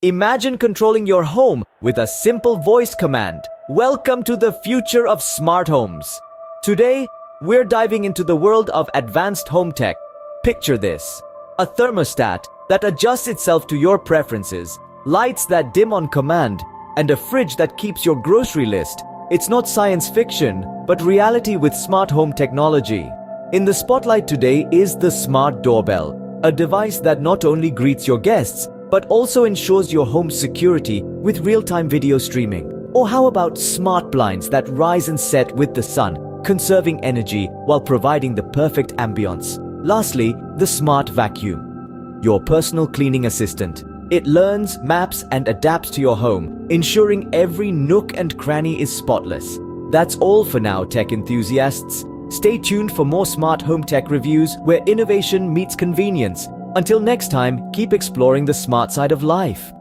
Imagine controlling your home with a simple voice command. Welcome to the future of smart homes. Today, we're diving into the world of advanced home tech. Picture this: a thermostat that adjusts itself to your preferences, lights that dim on command, and a fridge that keeps your grocery list. It's not science fiction, but reality with smart home technology. In the spotlight today is the smart doorbell, a device that not only greets your guests, but also ensures your home's security with real-time video streaming. Or how about smart blinds that rise and set with the sun, conserving energy while providing the perfect ambience? Lastly, the smart vacuum, your personal cleaning assistant. It learns, maps, and adapts to your home, ensuring every nook and cranny is spotless. That's all for now, tech enthusiasts. Stay tuned for more smart home tech reviews where innovation meets convenience. Until next time, keep exploring the smart side of life.